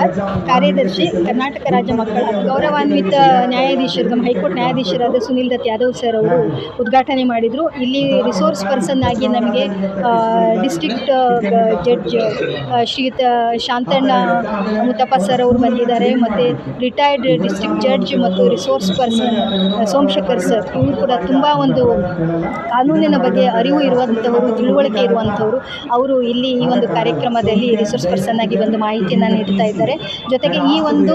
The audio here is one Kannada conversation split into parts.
ಧನ್ಯವಾದ್. ಕಾರ್ಯದರ್ಶಿ ಕರ್ನಾಟಕ ರಾಜ್ಯ ಮಕ್ಕಳ ಗೌರವಾನ್ವಿತ ನ್ಯಾಯಾಧೀಶರು, ನಮ್ಮ ಹೈಕೋರ್ಟ್ ನ್ಯಾಯಾಧೀಶರಾದ ಸುನಿಲ್ ದತ್ ಯಾದವ್ ಸರ್ ಅವರು ಉದ್ಘಾಟನೆ ಮಾಡಿದರು. ಇಲ್ಲಿ ರಿಸೋರ್ಸ್ ಪರ್ಸನ್ ಆಗಿ ನಮಗೆ ಡಿಸ್ಟ್ರಿಕ್ಟ್ ಜಡ್ಜ್ ಶ್ರೀಯುತ ಶಾಂತಣ್ಣ ಮುತ್ತಪ್ಪ ಸರ್ ಅವರು ಬಂದಿದ್ದಾರೆ. ಮತ್ತು ರಿಟೈರ್ಡ್ ಡಿಸ್ಟ್ರಿಕ್ಟ್ ಜಡ್ಜ್ ಮತ್ತು ರಿಸೋರ್ಸ್ ಪರ್ಸನ್ ಸೋಮಶೇಖರ್ ಸರ್, ಇವರು ಕೂಡ ತುಂಬ ಒಂದು ಕಾನೂನಿನ ಬಗ್ಗೆ ಅರಿವು ಇರುವಂಥವರು, ತಿಳುವಳಿಕೆ ಇರುವಂಥವರು. ಅವರು ಇಲ್ಲಿ ಈ ಒಂದು ಕಾರ್ಯಕ್ರಮದಲ್ಲಿ ರಿಸೋರ್ಸ್ ಪರ್ಸನ್ ಆಗಿ ಬಂದು ಮಾಹಿತಿಯನ್ನು ನೀಡ್ತಾ ಇದ್ದಾರೆ. ಜೊತೆಗೆ ಈ ಒಂದು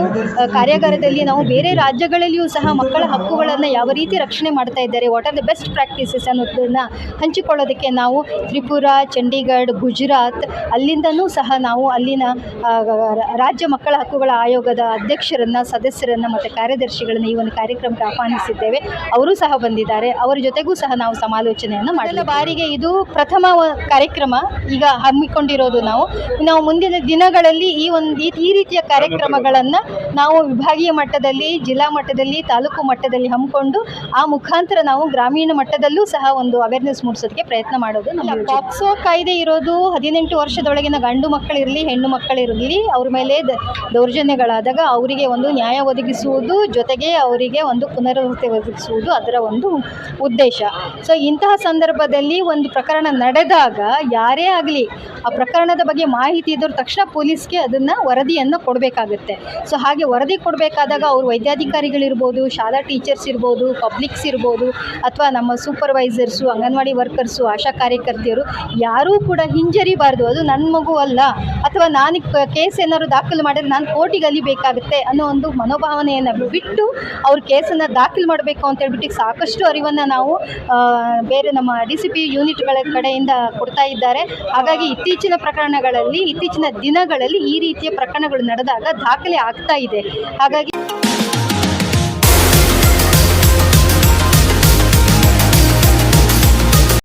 ಕಾರ್ಯಾಗಾರದಲ್ಲಿ ನಾವು ಬೇರೆ ರಾಜ್ಯಗಳಲ್ಲಿಯೂ ಸಹ ಮಕ್ಕಳ ಹಕ್ಕುಗಳನ್ನು ಯಾವ ರೀತಿ ರಕ್ಷಣೆ ಮಾಡ್ತಾ ಇದ್ದಾರೆ, what are the best practices ಅನ್ನೋದನ್ನು ಹಂಚಿಕೊಳ್ಳೋದಕ್ಕೆ ನಾವು ತ್ರಿಪುರಾ, ಚಂಡೀಗಢ, ಗುಜರಾತ್ ಅಲ್ಲಿಂದನೂ ಸಹ ನಾವು ಅಲ್ಲಿನ ರಾಜ್ಯ ಮಕ್ಕಳ ಹಕ್ಕುಗಳ ಆಯೋಗದ ಅಧ್ಯಕ್ಷರನ್ನು, ಸದಸ್ಯರನ್ನು ಮತ್ತು ಕಾರ್ಯದರ್ಶಿಗಳನ್ನು ಈ ಒಂದು ಕಾರ್ಯಕ್ರಮಕ್ಕೆ ಆಹ್ವಾನಿಸಿದ್ದೇವೆ. ಅವರು ಸಹ ಬಂದಿದ್ದಾರೆ. ಅವರ ಜೊತೆಗೂ ಸಹ ನಾವು ಸಮಾಲೋಚನೆಯನ್ನು ಮಾಡಲು ಬಾರಿಗೆ ಇದು ಪ್ರಥಮ ಕಾರ್ಯಕ್ರಮ ಈಗ ಹಮ್ಮಿಕೊಂಡಿರೋದು. ನಾವು ಮುಂದಿನ ದಿನಗಳಲ್ಲಿ ಈ ರೀತಿಯ ಕಾರ್ಯಕ್ರಮಗಳನ್ನು ನಾವು ವಿಭಾಗೀಯ ಮಟ್ಟದಲ್ಲಿ, ಜಿಲ್ಲಾ ಮಟ್ಟದಲ್ಲಿ, ತಾಲೂಕು ಮಟ್ಟದಲ್ಲಿ ಹಮ್ಮಿಕೊಂಡು ಆ ಮುಖಾಂತರ ನಾವು ಗ್ರಾಮೀಣ ಮಟ್ಟದಲ್ಲೂ ಸಹ ಒಂದು ಅವೇರ್ನೆಸ್ ಮೂಡಿಸೋದಕ್ಕೆ ಪ್ರಯತ್ನ ಮಾಡೋದು. ನಮ್ಮ ಪಾಕ್ಸೋ ಕಾಯ್ದೆ ಇರೋದು 18 ವರ್ಷದೊಳಗಿನ ಗಂಡು ಮಕ್ಕಳಿರಲಿ ಹೆಣ್ಣು ಮಕ್ಕಳಿರಲಿ ಅವ್ರ ಮೇಲೆ ದೌರ್ಜನ್ಯಗಳಾದಾಗ ಅವರಿಗೆ ಒಂದು ನ್ಯಾಯ ಒದಗಿಸುವುದು, ಜೊತೆಗೆ ಅವರಿಗೆ ಒಂದು ಪುನರ್ವಸತಿ ಒದಗಿಸುವುದು ಅದರ ಒಂದು ಉದ್ದೇಶ. ಸೊ ಇಂತಹ ಸಂದರ್ಭದಲ್ಲಿ ಒಂದು ಪ್ರಕರಣ ನಡೆದಾಗ ಯಾರೇ ಆಗಲಿ ಆ ಪ್ರಕರಣದ ಬಗ್ಗೆ ಮಾಹಿತಿ ಇದ್ದವ್ರ ತಕ್ಷಣ ಪೊಲೀಸ್ಗೆ ಅದನ್ನು ವರದಿಯನ್ನು ಕೊಡಬೇಕಾಗುತ್ತೆ. ಸೊ ಹಾಗೆ ವರದಿ ಕೊಡಬೇಕಾದಾಗ ಅವರು ವೈದ್ಯಾಧಿಕಾರಿಗಳಿರ್ಬೋದು, ಶಾಲಾ ಟೀಚರ್ಸ್ ಇರ್ಬೋದು, ಪಬ್ಲಿಕ್ಸ್ ಇರ್ಬೋದು, ಅಥವಾ ನಮ್ಮ ಸೂಪರ್ವೈಸರ್ಸು, ಅಂಗನವಾಡಿ ವರ್ಕರ್ಸು, ಆಶಾ ಕಾರ್ಯಕರ್ತೆಯರು ಯಾರೂ ಕೂಡ ಹಿಂಜರಿಬಾರ್ದು. ಅದು ನನ್ನ ಮಗು ಅಲ್ಲ, ಅಥವಾ ನಾನು ಕೇಸ್ ಏನಾದ್ರು ದಾಖಲು ಮಾಡಿದ್ರೆ ನಾನು ಕೋರ್ಟಿಗೆ ಅಲಿಬೇಕಾಗುತ್ತೆ ಅನ್ನೋ ಒಂದು ಮನೋಭಾವನೆಯನ್ನು ಬಿಟ್ಟು ಅವ್ರ ಕೇಸನ್ನು ದಾಖಲು ಮಾಡಬೇಕು ಅಂತ ಹೇಳ್ಬಿಟ್ಟು ಸಾಕಷ್ಟು ಅರಿವನ್ನು ನಾವು ಬೇರೆ ನಮ್ಮ DCP ಯೂನಿಟ್ಗಳ ಕಡೆಯಿಂದ ಕೊಡ್ತಾ ಇದ್ದಾರೆ. ಹಾಗಾಗಿ ಇತ್ತೀಚಿನ ದಿನಗಳಲ್ಲಿ ಈ ರೀತಿಯ ಪ್ರಕರಣಗಳು ನಡೆದಾಗ ದಾಖಲೆ ಆಗ್ತಾ ಇದೆ. ಹಾಗಾಗಿ